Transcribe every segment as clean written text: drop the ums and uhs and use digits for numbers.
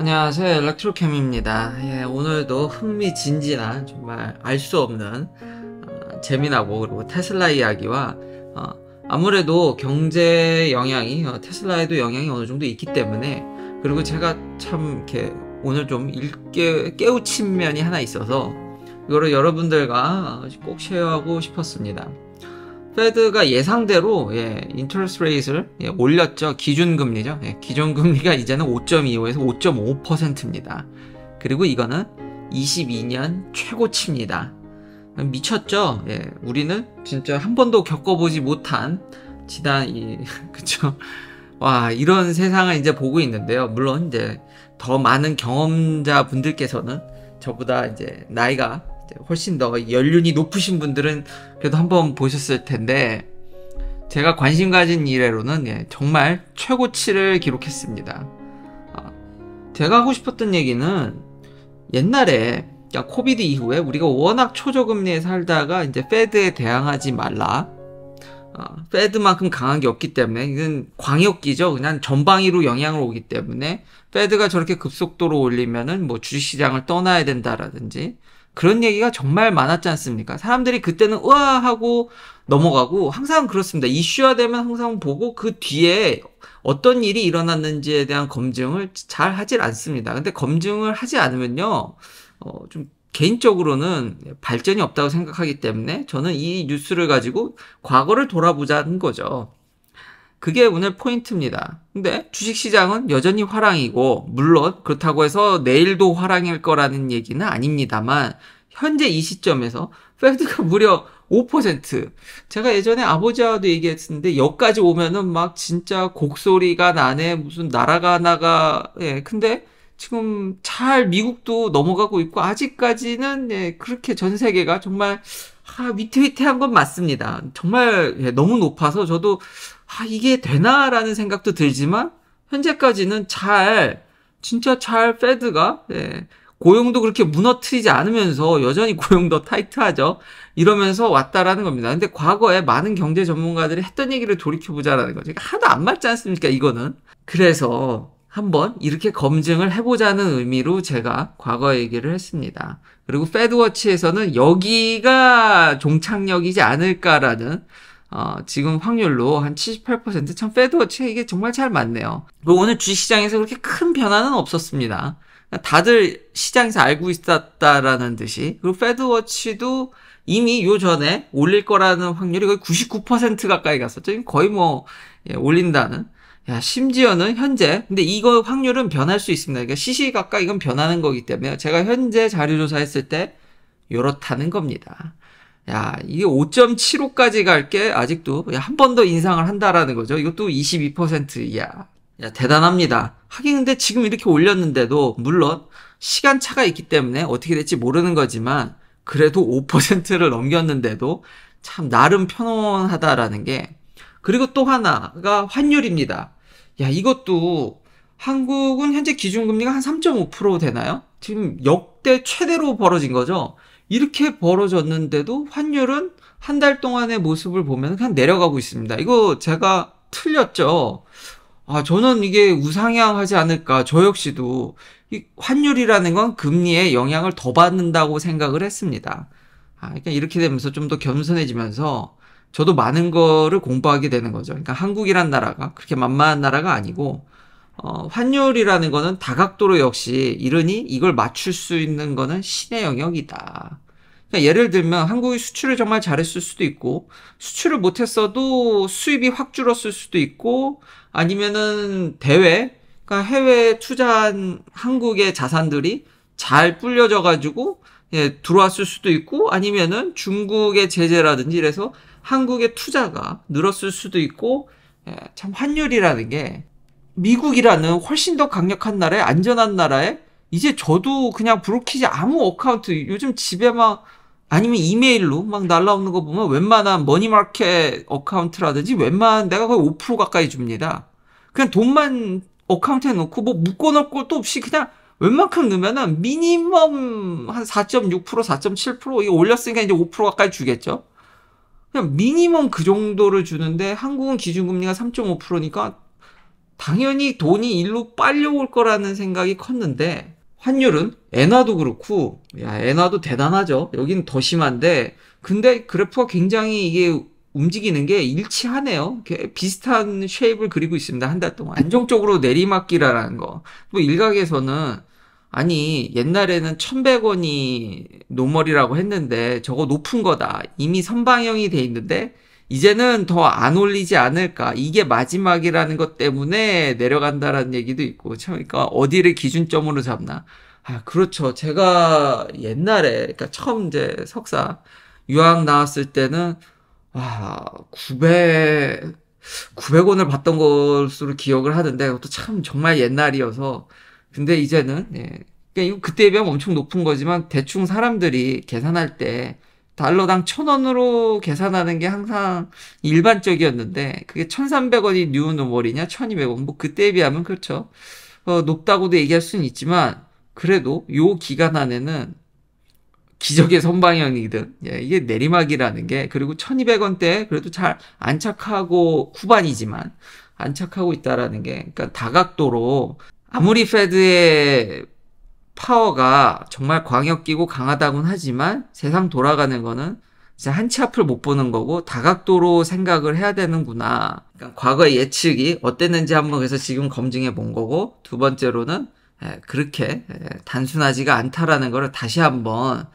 안녕하세요. 엘렉트로캠입니다. 예, 오늘도 흥미진진한 정말 알 수 없는 재미나고 그리고 테슬라 이야기와 아무래도 경제 영향이 테슬라에도 영향이 어느 정도 있기 때문에, 그리고 제가 참 이렇게 오늘 좀 깨우친 면이 하나 있어서 이거를 여러분들과 꼭 쉐어하고 싶었습니다. 페드가 예상대로 인터레스트 레이트를 올렸죠. 기준금리죠. 기준금리가 이제는 5.25에서 5.5%입니다. 그리고 이거는 22년 최고치입니다. 미쳤죠. 우리는 진짜 한 번도 겪어보지 못한 그쵸. 와, 이런 세상을 이제 보고 있는데요. 물론 이제 더 많은 경험자 분들께서는 저보다 이제 나이가 훨씬 더 연륜이 높으신 분들은 그래도 한번 보셨을 텐데, 제가 관심 가진 이래로는 정말 최고치를 기록했습니다. 제가 하고 싶었던 얘기는, 옛날에 코비드 이후에 우리가 워낙 초저금리에 살다가 이제 페드에 대항하지 말라, 페드만큼 강한 게 없기 때문에, 이건 광역기죠. 그냥 전방위로 영향을 오기 때문에 페드가 저렇게 급속도로 올리면은 뭐 주식시장을 떠나야 된다라든지 그런 얘기가 정말 많았지 않습니까? 사람들이 그때는 우와 하고 넘어가고, 항상 그렇습니다. 이슈화 되면 항상 보고 그 뒤에 어떤 일이 일어났는지에 대한 검증을 잘 하질 않습니다. 근데 검증을 하지 않으면요, 좀 개인적으로는 발전이 없다고 생각하기 때문에 저는 이 뉴스를 가지고 과거를 돌아보자는 거죠. 그게 오늘 포인트입니다. 근데 주식시장은 여전히 화랑이고, 물론 그렇다고 해서 내일도 화랑일 거라는 얘기는 아닙니다만, 현재 이 시점에서 페드가 무려 5%. 제가 예전에 아버지와도 얘기했었는데, 여기까지 오면은 막 진짜 곡소리가 나네, 무슨 나라가 나가. 근데 지금 잘 미국도 넘어가고 있고, 아직까지는 그렇게 전 세계가 정말 위태위태한 건 맞습니다. 정말 너무 높아서 저도 이게 되나라는 생각도 들지만, 현재까지는 진짜 잘 페드가 고용도 그렇게 무너뜨리지 않으면서 여전히 고용도 타이트하죠. 이러면서 왔다라는 겁니다. 근데 과거에 많은 경제 전문가들이 했던 얘기를 돌이켜보자라는 거죠. 하나도 안 맞지 않습니까, 이거는? 그래서 한번 이렇게 검증을 해보자는 의미로 제가 과거 얘기를 했습니다. 그리고 페드워치에서는 여기가 종착역이지 않을까라는 지금 확률로 한 78%, 참 페드워치에 이게 정말 잘 맞네요. 그리고 오늘 주식시장에서 그렇게 큰 변화는 없었습니다. 다들 시장에서 알고 있었다라는 듯이. 그리고 페드워치도 이미 요 전에 올릴 거라는 확률이 거의 99% 가까이 갔었죠. 거의 올린다는. 심지어는 현재, 근데 이거 확률은 변할 수 있습니다. 그러니까 시시각각 이건 변하는 거기 때문에 제가 현재 자료조사했을 때 요렇다는 겁니다. 이게 5.75까지 갈 게 아직도 한 번 더 인상을 한다라는 거죠. 이것도 22%. 대단합니다. 하긴 근데 지금 이렇게 올렸는데도, 물론 시간차가 있기 때문에 어떻게 될지 모르는 거지만, 그래도 5%를 넘겼는데도 참 나름 편안하다라는 게. 그리고 또 하나가 환율입니다. 이것도 한국은 현재 기준금리가 한 3.5% 되나요? 지금 역대 최대로 벌어진 거죠. 이렇게 벌어졌는데도 환율은 한 달 동안의 모습을 보면 그냥 내려가고 있습니다. 이거 제가 틀렸죠? 저는 이게 우상향하지 않을까. 저 역시도 이 환율이라는 건 금리에 영향을 더 받는다고 생각을 했습니다. 그러니까 이렇게 되면서 좀 더 겸손해지면서 저도 많은 거를 공부하게 되는 거죠. 그러니까 한국이란 나라가 그렇게 만만한 나라가 아니고, 환율이라는 거는 다각도로 역시 이러니 이걸 맞출 수 있는 거는 신의 영역이다. 그러니까 예를 들면 한국이 수출을 정말 잘했을 수도 있고, 수출을 못했어도 수입이 확 줄었을 수도 있고, 아니면은 그러니까 해외에 투자한 한국의 자산들이 잘 불려져가지고 들어왔을 수도 있고, 아니면은 중국의 제재라든지 이래서 한국의 투자가 늘었을 수도 있고. 참 환율이라는 게 미국이라는 훨씬 더 강력한 나라에, 안전한 나라에, 이제 저도 그냥 브로키지 아무 어카운트, 요즘 집에 아니면 이메일로 날라오는 거 보면 웬만한 머니마켓 어카운트라든지 웬만한 데가 거의 5% 가까이 줍니다. 그냥 돈만 어카운트에 넣고 묶어놓을 것도 없이 그냥 웬만큼 넣으면은 미니멈 한 4.6%, 4.7% 이게 올렸으니까 이제 5% 가까이 주겠죠. 그냥 미니멈 그 정도를 주는데 한국은 기준금리가 3.5%니까 당연히 돈이 일로 빨려올 거라는 생각이 컸는데, 환율은 엔화도 그렇고, 야, 엔화도 대단하죠. 여긴 더 심한데, 근데 그래프가 굉장히 이게 움직이는 게 일치하네요. 비슷한 쉐입을 그리고 있습니다. 한 달 동안. 안정적으로 내리막기라는 거. 뭐 일각에서는 아니 옛날에는 1100원이 노멀이라고 했는데 저거 높은 거다. 이미 선방형이 돼 있는데 이제는 더 안 올리지 않을까. 이게 마지막이라는 것 때문에 내려간다라는 얘기도 있고. 참, 그러니까 어디를 기준점으로 잡나. 아, 그렇죠. 제가 옛날에, 그러니까 처음 이제 석사 유학 나왔을 때는 와, 900원을 받던 것으로 기억을 하는데, 그것도 참 정말 옛날이어서. 근데 이제는, 예. 그러니까 이거 그때에 비하면 엄청 높은 거지만, 대충 사람들이 계산할 때, 달러당 1000원으로 계산하는 게 항상 일반적이었는데, 그게 1300원이 뉴 노멀이냐, 1200원. 뭐, 그때에 비하면 그렇죠. 높다고도 얘기할 수는 있지만, 그래도 요 기간 안에는 기적의 선방형이든, 예, 이게 내리막이라는 게, 그리고 1200원대 그래도 잘 안착하고, 후반이지만, 안착하고 있다라는 게, 그러니까 다각도로, 아무리 페드의 파워가 정말 광역기고 강하다곤 하지만, 세상 돌아가는 거는 진짜 한 치 앞을 못 보는 거고, 다각도로 생각을 해야 되는구나. 그러니까 과거의 예측이 어땠는지 한번 그래서 지금 검증해 본 거고, 두 번째로는, 그렇게 단순하지가 않다라는 걸 다시 한번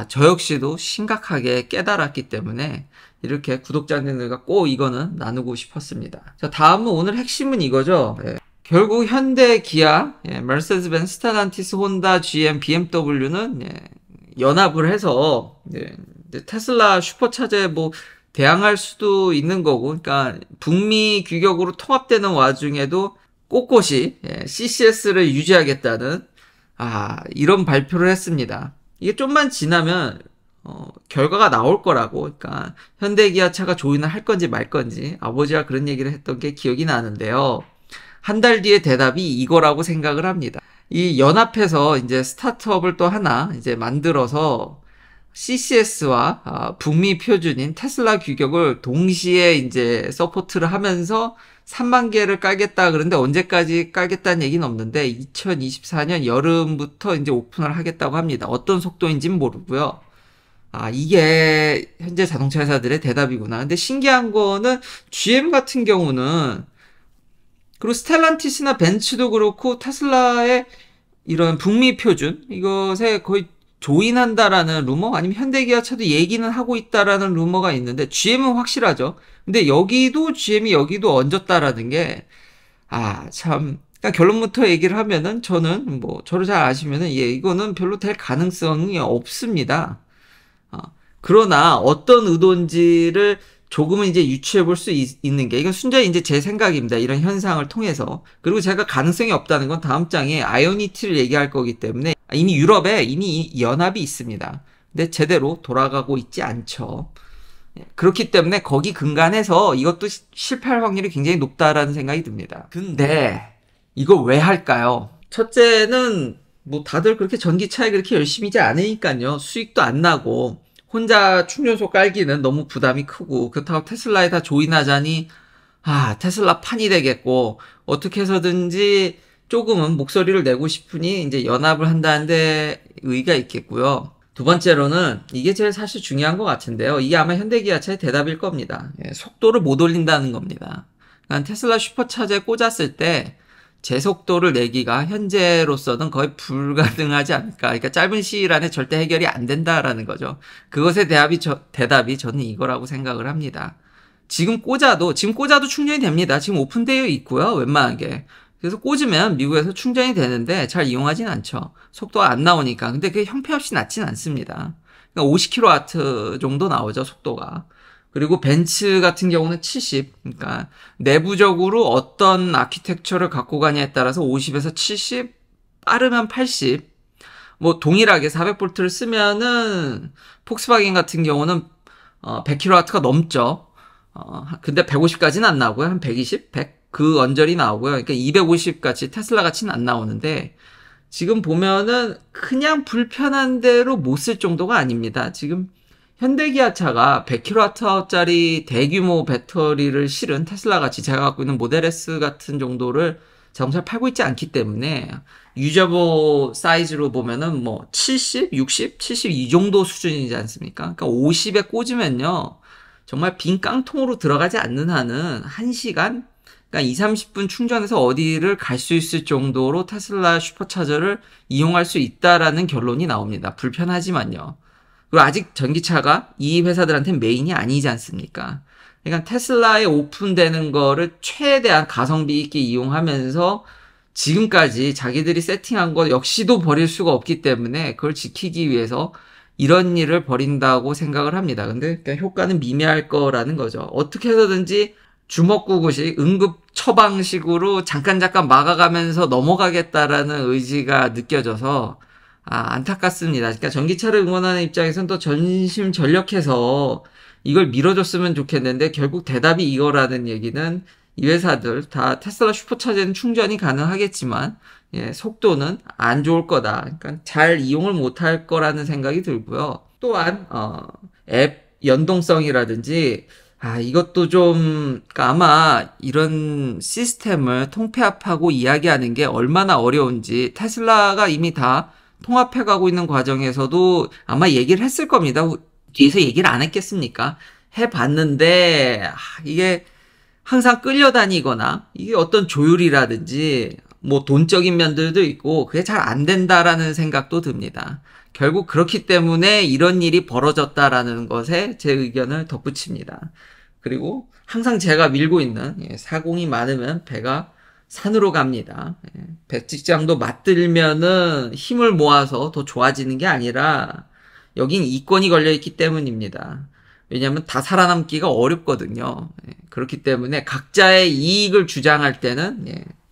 저 역시도 심각하게 깨달았기 때문에 이렇게 구독자님들과 꼭 이거는 나누고 싶었습니다. 자, 다음은 오늘 핵심은 이거죠. 결국 현대, 기아, 메르세데스 벤츠, 스텔란티스, 혼다, GM, BMW는 연합을 해서 테슬라 슈퍼차저에 뭐 대항할 수도 있는 거고, 그러니까 북미 규격으로 통합되는 와중에도 꼿꼿이 CCS를 유지하겠다는 이런 발표를 했습니다. 이게 좀만 지나면 결과가 나올 거라고. 그러니까 현대기아차가 조인을 할 건지 말 건지 아버지가 그런 얘기를 했던 게 기억이 나는데요. 한 달 뒤에 대답이 이거라고 생각을 합니다. 이 연합해서 이제 스타트업을 또 하나 이제 만들어서 CCS와 북미 표준인 테슬라 규격을 동시에 이제 서포트를 하면서 3만 개를 깔겠다 그러는데 언제까지 깔겠다는 얘기는 없는데 2024년 여름부터 이제 오픈을 하겠다고 합니다. 어떤 속도인지는 모르고요. 이게 현재 자동차 회사들의 대답이구나. 근데 신기한 거는 GM 같은 경우는 그리고 스텔란티스나 벤츠도 그렇고 테슬라의 이런 북미 표준 이것에 거의 조인한다라는 루머 아니면 현대기아차도 얘기는 하고 있다라는 루머가 있는데 GM은 확실하죠. 근데 여기도 GM이 여기도 얹었다라는 게 참 그러니까 결론부터 얘기를 하면은 저는 뭐 저를 잘 아시면은 이거는 별로 될 가능성이 없습니다. 그러나 어떤 의도인지를 조금은 이제 유추해 볼 수 있는 게, 이건 순전히 이제 제 생각입니다. 이런 현상을 통해서. 그리고 제가 가능성이 없다는 건 다음 장에 아이오니티를 얘기할 거기 때문에 이미 유럽에 이미 연합이 있습니다. 근데 제대로 돌아가고 있지 않죠. 그렇기 때문에 거기 근간해서 이것도 실패할 확률이 굉장히 높다라는 생각이 듭니다. 근데 이걸 왜 할까요? 첫째는 뭐 다들 그렇게 전기차에 그렇게 열심히지 않으니까요. 수익도 안 나고 혼자 충전소 깔기는 너무 부담이 크고 그렇다고 테슬라에 다 조인하자니 테슬라 판이 되겠고 어떻게 해서든지 조금은 목소리를 내고 싶으니 이제 연합을 한다는데 의의가 있겠고요. 두 번째로는 이게 제일 사실 중요한 것 같은데요. 이게 아마 현대기아차의 대답일 겁니다. 속도를 못 올린다는 겁니다. 그러니까 테슬라 슈퍼차저에 꽂았을 때 제 속도를 내기가 현재로서는 거의 불가능하지 않을까. 그러니까 짧은 시일 안에 절대 해결이 안 된다라는 거죠. 그것의 대답이 저는 이거라고 생각을 합니다. 지금 꽂아도 충전이 됩니다. 지금 오픈되어 있고요. 웬만하게. 그래서 꽂으면 미국에서 충전이 되는데 잘 이용하진 않죠. 속도가 안 나오니까. 근데 그게 형편없이 낮진 않습니다. 그러니까 50kW 정도 나오죠, 속도가. 그리고 벤츠 같은 경우는 70. 그러니까 내부적으로 어떤 아키텍처를 갖고 가냐에 따라서 50에서 70, 빠르면 80. 뭐 동일하게 400V를 쓰면은 폭스바겐 같은 경우는 100kW가 넘죠. 근데 150까지는 안 나오고요. 한 120, 100 그 언저리 나오고요. 그러니까 250 같이 테슬라 같이는 안 나오는데 지금 보면은 그냥 불편한 대로 못 쓸 정도가 아닙니다. 지금 현대기아차가 100kWh짜리 대규모 배터리를 실은 테슬라 같이 제가 갖고 있는 모델 S 같은 정도를 자동차를 팔고 있지 않기 때문에 유저보 사이즈로 보면은 뭐 70, 60, 70 이 정도 수준이지 않습니까? 그러니까 50에 꽂으면요. 정말 빈 깡통으로 들어가지 않는 한은 1시간, 그러니까 2, 30분 충전해서 어디를 갈 수 있을 정도로 테슬라 슈퍼차저를 이용할 수 있다라는 결론이 나옵니다. 불편하지만요. 그리고 아직 전기차가 이 회사들한테는 메인이 아니지 않습니까? 그러니까 테슬라에 오픈되는 거를 최대한 가성비 있게 이용하면서 지금까지 자기들이 세팅한 것 역시도 버릴 수가 없기 때문에 그걸 지키기 위해서 이런 일을 벌인다고 생각을 합니다. 근데 그러니까 효과는 미미할 거라는 거죠. 어떻게 해서든지 주먹구구식 응급 처방식으로 잠깐 막아가면서 넘어가겠다라는 의지가 느껴져서 안타깝습니다. 그러니까 전기차를 응원하는 입장에서는 또 전심전력해서 이걸 밀어줬으면 좋겠는데 결국 대답이 이거라는 얘기는 이 회사들 다 테슬라 슈퍼차저는 충전이 가능하겠지만 속도는 안 좋을 거다. 그러니까 잘 이용을 못할 거라는 생각이 들고요. 또한 앱 연동성이라든지 이것도 좀, 그러니까 아마 이런 시스템을 통폐합하고 이야기하는 게 얼마나 어려운지 테슬라가 이미 다 통합해가고 있는 과정에서도 아마 얘기를 했을 겁니다. 뒤에서 얘기를 안 했겠습니까? 해봤는데, 이게 항상 끌려다니거나, 이게 어떤 조율이라든지, 뭐 돈적인 면들도 있고, 그게 잘 안 된다라는 생각도 듭니다. 결국 그렇기 때문에 이런 일이 벌어졌다라는 것에 제 의견을 덧붙입니다. 그리고 항상 제가 밀고 있는 사공이 많으면 배가 산으로 갑니다. 백직장도 맞들면은 힘을 모아서 더 좋아지는 게 아니라 여긴 이권이 걸려있기 때문입니다. 왜냐하면 다 살아남기가 어렵거든요. 그렇기 때문에 각자의 이익을 주장할 때는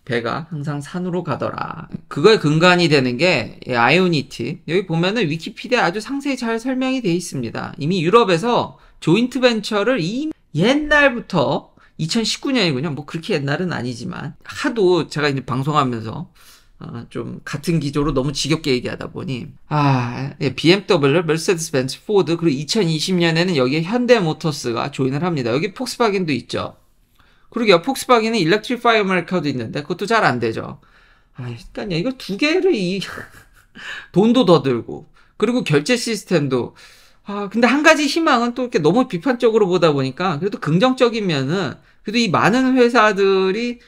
배가 항상 산으로 가더라. 그거의 근간이 되는 게 아이오니티. 여기 보면은 위키피디아 아주 상세히 잘 설명이 되어 있습니다. 이미 유럽에서 조인트 벤처를 옛날부터 2019년이군요. 뭐 그렇게 옛날은 아니지만 하도 제가 이제 방송하면서 좀 같은 기조로 너무 지겹게 얘기하다 보니 BMW, 메르세데스 벤츠, 포드 그리고 2020년에는 여기에 현대모터스가 조인을 합니다. 여기 폭스바겐도 있죠. 그러게요. 폭스바겐은 일렉트리파이 아메리카도 있는데 그것도 잘 안 되죠. 그러니까 이거 두 개를 돈도 더 들고 그리고 결제 시스템도 근데 한 가지 희망은 또 이렇게 너무 비판적으로 보다 보니까 그래도 긍정적인 면은 그래도 이 많은 회사들이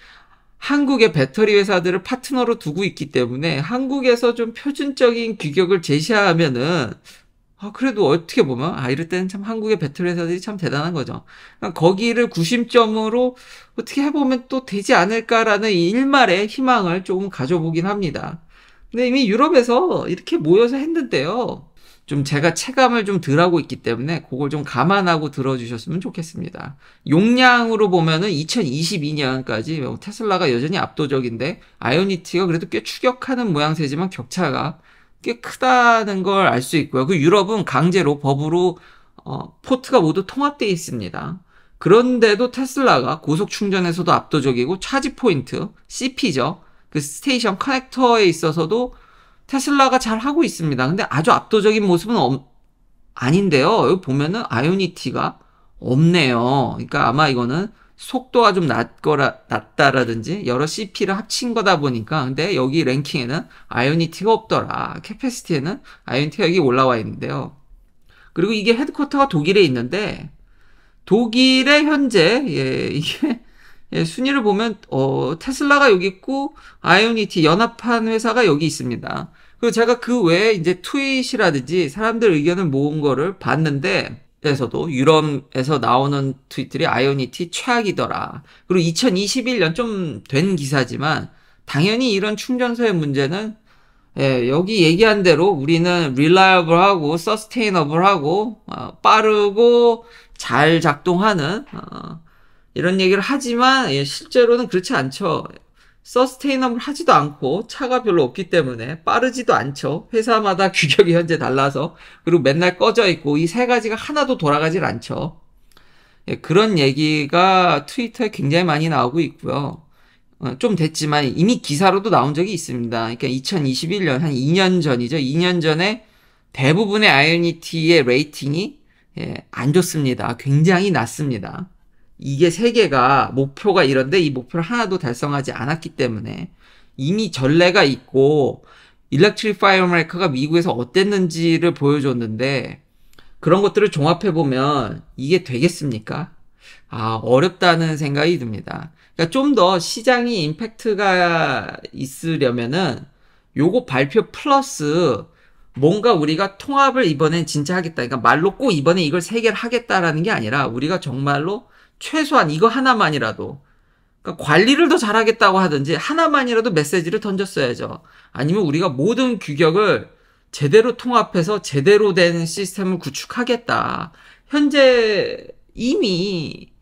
한국의 배터리 회사들을 파트너로 두고 있기 때문에 한국에서 좀 표준적인 규격을 제시하면은 그래도 어떻게 보면 이럴 때는 참 한국의 배터리 회사들이 참 대단한 거죠. 그러니까 거기를 구심점으로 어떻게 해보면 또 되지 않을까라는 일말의 희망을 조금 가져보긴 합니다. 근데 이미 유럽에서 이렇게 모여서 했는데요. 좀 제가 체감을 좀 덜 하고 있기 때문에 그걸 좀 감안하고 들어주셨으면 좋겠습니다. 용량으로 보면은 2022년까지 테슬라가 여전히 압도적인데 아이오니티가 그래도 꽤 추격하는 모양새지만 격차가 꽤 크다는 걸 알 수 있고요. 그 유럽은 강제로 법으로 포트가 모두 통합되어 있습니다. 그런데도 테슬라가 고속 충전에서도 압도적이고 차지 포인트, CP죠. 그 스테이션 커넥터에 있어서도 테슬라가 잘 하고 있습니다. 근데 아주 압도적인 모습은 아닌데요. 여기 보면은 아이오니티가 없네요. 그러니까 아마 이거는 속도가 좀 낮다라든지 여러 CP를 합친 거다 보니까 근데 여기 랭킹에는 아이오니티가 없더라. 캐패시티에는 아이오니티가 여기 올라와 있는데요. 그리고 이게 헤드쿼터가 독일에 있는데 독일에 현재 이게 순위를 보면 테슬라가 여기 있고 아이오니티 연합한 회사가 여기 있습니다. 그리고 제가 그 외에 이제 트윗이라든지 사람들 의견을 모은 거를 봤는데 에서도 유럽에서 나오는 트윗들이 아이오니티 최악이더라. 그리고 2021년 좀 된 기사지만 당연히 이런 충전소의 문제는 여기 얘기한 대로 우리는 reliable하고 sustainable하고 빠르고 잘 작동하는 이런 얘기를 하지만 실제로는 그렇지 않죠. 서스테이너블 하지도 않고 차가 별로 없기 때문에 빠르지도 않죠. 회사마다 규격이 현재 달라서 그리고 맨날 꺼져 있고 이 세 가지가 하나도 돌아가질 않죠. 그런 얘기가 트위터에 굉장히 많이 나오고 있고요. 좀 됐지만 이미 기사로도 나온 적이 있습니다. 그러니까 2021년 한 2년 전이죠. 2년 전에 대부분의 아이오니티의 레이팅이 안 좋습니다. 굉장히 낮습니다. 이게 세계가 목표가 이런데 이 목표를 하나도 달성하지 않았기 때문에 이미 전례가 있고 Electrify America가 미국에서 어땠는지를 보여줬는데 그런 것들을 종합해보면 이게 되겠습니까? 어렵다는 생각이 듭니다. 그러니까 좀 더 시장이 임팩트가 있으려면은 요거 발표 플러스 뭔가 우리가 통합을 이번엔 진짜 하겠다. 그러니까 말로 꼭 이번에 이걸 3개를 하겠다라는 게 아니라 우리가 정말로 최소한 이거 하나만이라도 그러니까 관리를 더 잘하겠다고 하든지 하나만이라도 메시지를 던졌어야죠. 아니면 우리가 모든 규격을 제대로 통합해서 제대로 된 시스템을 구축하겠다. 현재 이미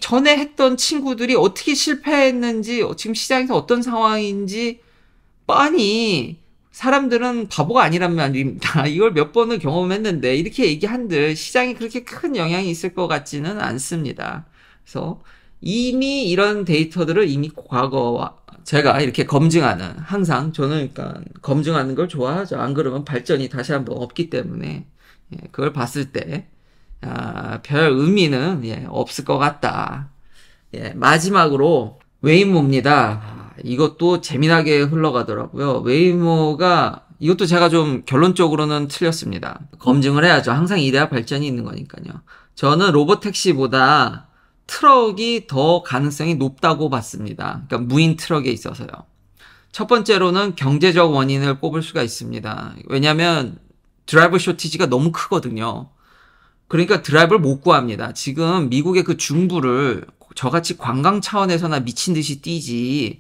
전에 했던 친구들이 어떻게 실패했는지 지금 시장에서 어떤 상황인지 뻔히 사람들은 바보가 아니란 말입니다. 이걸 몇 번을 경험했는데 이렇게 얘기한들 시장이 그렇게 큰 영향이 있을 것 같지는 않습니다. 그래서 이미 이런 데이터들을 이미 과거와 제가 이렇게 검증하는 항상 저는 그러니까 검증하는 걸 좋아하죠. 안 그러면 발전이 다시 한번 없기 때문에 그걸 봤을 때 별 의미는 없을 것 같다. 마지막으로 웨이모입니다. 이것도 재미나게 흘러가더라고요. 웨이모가 이것도 제가 좀 결론적으로는 틀렸습니다. 검증을 해야죠. 항상 이래야 발전이 있는 거니까요. 저는 로보택시보다 트럭이 더 가능성이 높다고 봤습니다. 그러니까 무인 트럭에 있어서요. 첫 번째로는 경제적 원인을 꼽을 수가 있습니다. 왜냐하면 드라이버 쇼티지가 너무 크거든요. 그러니까 드라이버를 못 구합니다. 지금 미국의 그 중부를 저같이 관광 차원에서나 미친 듯이 뛰지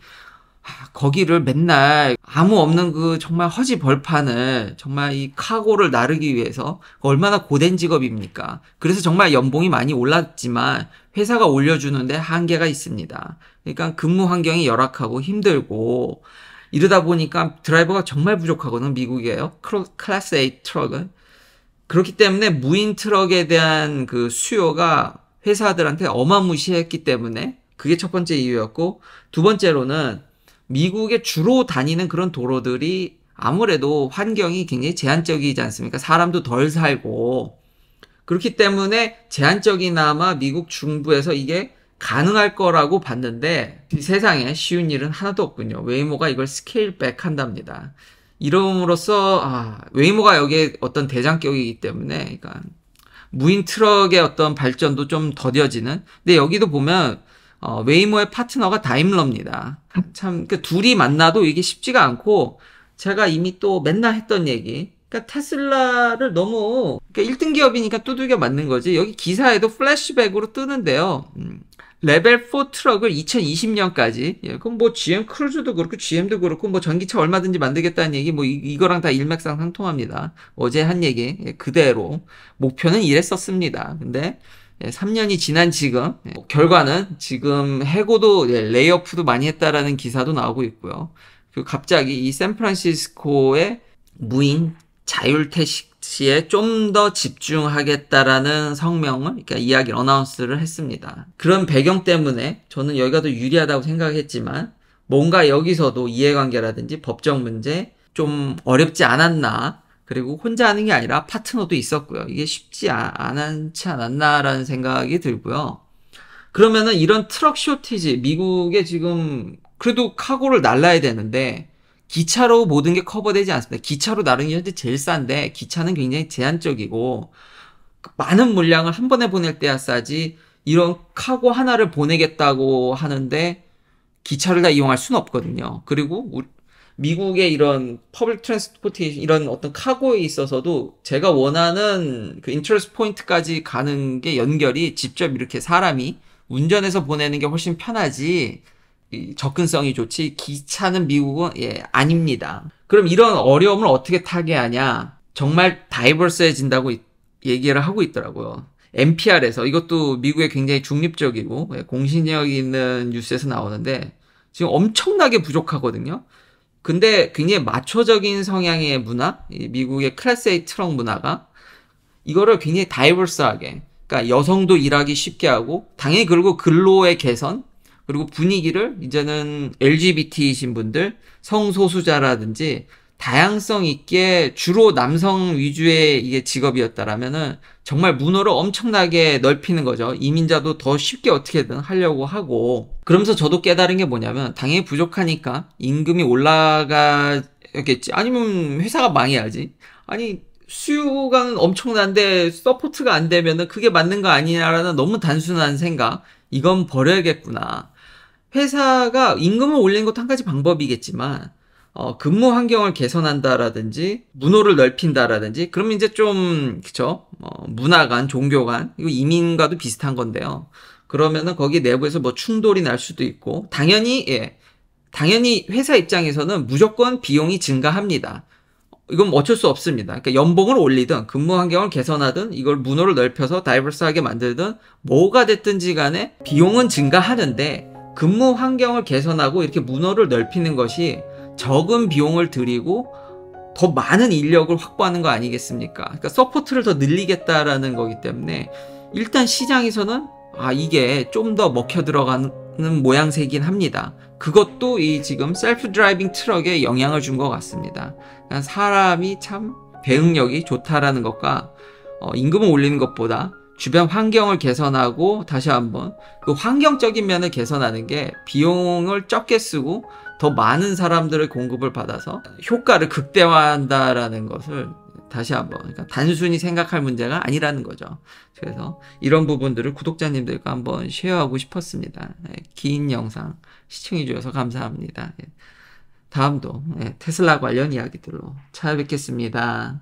거기를 맨날 아무 없는 그 정말 허지 벌판을 정말 이 카고를 나르기 위해서 얼마나 고된 직업입니까? 그래서 정말 연봉이 많이 올랐지만 회사가 올려주는데 한계가 있습니다. 그러니까 근무 환경이 열악하고 힘들고 이러다 보니까 드라이버가 정말 부족하거든요. 미국이에요. 클래스 A 트럭은. 그렇기 때문에 무인 트럭에 대한 그 수요가 회사들한테 어마무시했기 때문에 그게 첫 번째 이유였고 두 번째로는 미국에 주로 다니는 그런 도로들이 아무래도 환경이 굉장히 제한적이지 않습니까? 사람도 덜 살고 그렇기 때문에 제한적이나마 미국 중부에서 이게 가능할 거라고 봤는데 세상에 쉬운 일은 하나도 없군요. 웨이모가 이걸 스케일 백 한답니다. 이름으로써 웨이모가 여기에 어떤 대장격이기 때문에 그러니까 무인 트럭의 어떤 발전도 좀 더뎌지는. 근데 여기도 보면 웨이모의 파트너가 다임러입니다. 참 그 둘이 만나도 이게 쉽지가 않고 제가 이미 또 맨날 했던 얘기. 그러니까 테슬라를 너무 그러니까 1등 기업이니까 두들겨 맞는 거지. 여기 기사에도 플래시백으로 뜨는데요. 레벨 4 트럭을 2020년까지 그럼 뭐 GM 크루즈도 그렇고 GM도 그렇고 뭐 전기차 얼마든지 만들겠다는 얘기 뭐 이거랑 다 일맥상통합니다. 어제 한 얘기 그대로 목표는 이랬었습니다. 근데 3년이 지난 지금 결과는 지금 해고도 레이오프도 많이 했다라는 기사도 나오고 있고요. 그리고 갑자기 이 샌프란시스코의 무인 자율 택시에 좀 더 집중하겠다라는 성명을 그러니까 이야기를 어나운스를 했습니다. 그런 배경 때문에 저는 여기가 더 유리하다고 생각했지만 뭔가 여기서도 이해관계라든지 법적 문제 좀 어렵지 않았나 그리고 혼자 하는 게 아니라 파트너도 있었고요. 이게 쉽지 않지 않았나라는 생각이 들고요. 그러면은 이런 트럭 쇼티지 미국에 지금 그래도 카고를 날라야 되는데 기차로 모든 게 커버되지 않습니다. 기차로 나르는 게 현재 제일 싼데 기차는 굉장히 제한적이고 많은 물량을 한 번에 보낼 때야 싸지 이런 카고 하나를 보내겠다고 하는데 기차를 다 이용할 수는 없거든요. 그리고 미국의 이런 퍼블릭 트랜스포테이션 이런 어떤 카고에 있어서도 제가 원하는 그 인터레스트 포인트까지 가는 게 연결이 직접 이렇게 사람이 운전해서 보내는 게 훨씬 편하지 접근성이 좋지 기차는 미국은 아닙니다. 그럼 이런 어려움을 어떻게 타개하냐 정말 다이버스해진다고 얘기를 하고 있더라고요. NPR에서 이것도 미국의 굉장히 중립적이고 공신력 있는 뉴스에서 나오는데 지금 엄청나게 부족하거든요. 근데 굉장히 마초적인 성향의 문화 미국의 클래스 A 트럭 문화가 이거를 굉장히 다이버스하게 그러니까 여성도 일하기 쉽게 하고 당연히 그리고 근로의 개선 그리고 분위기를 이제는 LGBT이신 분들, 성소수자라든지 다양성 있게 주로 남성 위주의 이게 직업이었다라면은 정말 문호를 엄청나게 넓히는 거죠. 이민자도 더 쉽게 어떻게든 하려고 하고. 그러면서 저도 깨달은 게 뭐냐면 당연히 부족하니까 임금이 올라가겠지. 아니면 회사가 망해야지. 아니 수요가 엄청난데 서포트가 안 되면은 그게 맞는 거 아니냐라는 너무 단순한 생각. 이건 버려야겠구나. 회사가 임금을 올리는 것도 한 가지 방법이겠지만 근무 환경을 개선한다라든지 문호를 넓힌다라든지 그러면 이제 좀 그쵸 문화 간 종교 간 이거 이민과도 비슷한 건데요. 그러면은 거기 내부에서 뭐 충돌이 날 수도 있고 당연히 회사 입장에서는 무조건 비용이 증가합니다. 이건 어쩔 수 없습니다. 그러니까 연봉을 올리든 근무 환경을 개선하든 이걸 문호를 넓혀서 다이버스하게 만들든 뭐가 됐든지 간에 비용은 증가하는데 근무 환경을 개선하고 이렇게 문호를 넓히는 것이 적은 비용을 들이고 더 많은 인력을 확보하는 거 아니겠습니까? 그러니까 서포트를 더 늘리겠다라는 거기 때문에 일단 시장에서는 이게 좀 더 먹혀 들어가는 모양새이긴 합니다. 그것도 이 지금 셀프 드라이빙 트럭에 영향을 준 것 같습니다. 그러니까 사람이 참 배응력이 좋다라는 것과 임금을 올리는 것보다 주변 환경을 개선하고 다시 한번 그 환경적인 면을 개선하는 게 비용을 적게 쓰고 더 많은 사람들의 공급을 받아서 효과를 극대화한다라는 것을 다시 한번 그러니까 단순히 생각할 문제가 아니라는 거죠. 그래서 이런 부분들을 구독자님들과 한번 쉐어하고 싶었습니다. 긴 영상 시청해 주셔서 감사합니다. 다음도 테슬라 관련 이야기들로 찾아뵙겠습니다.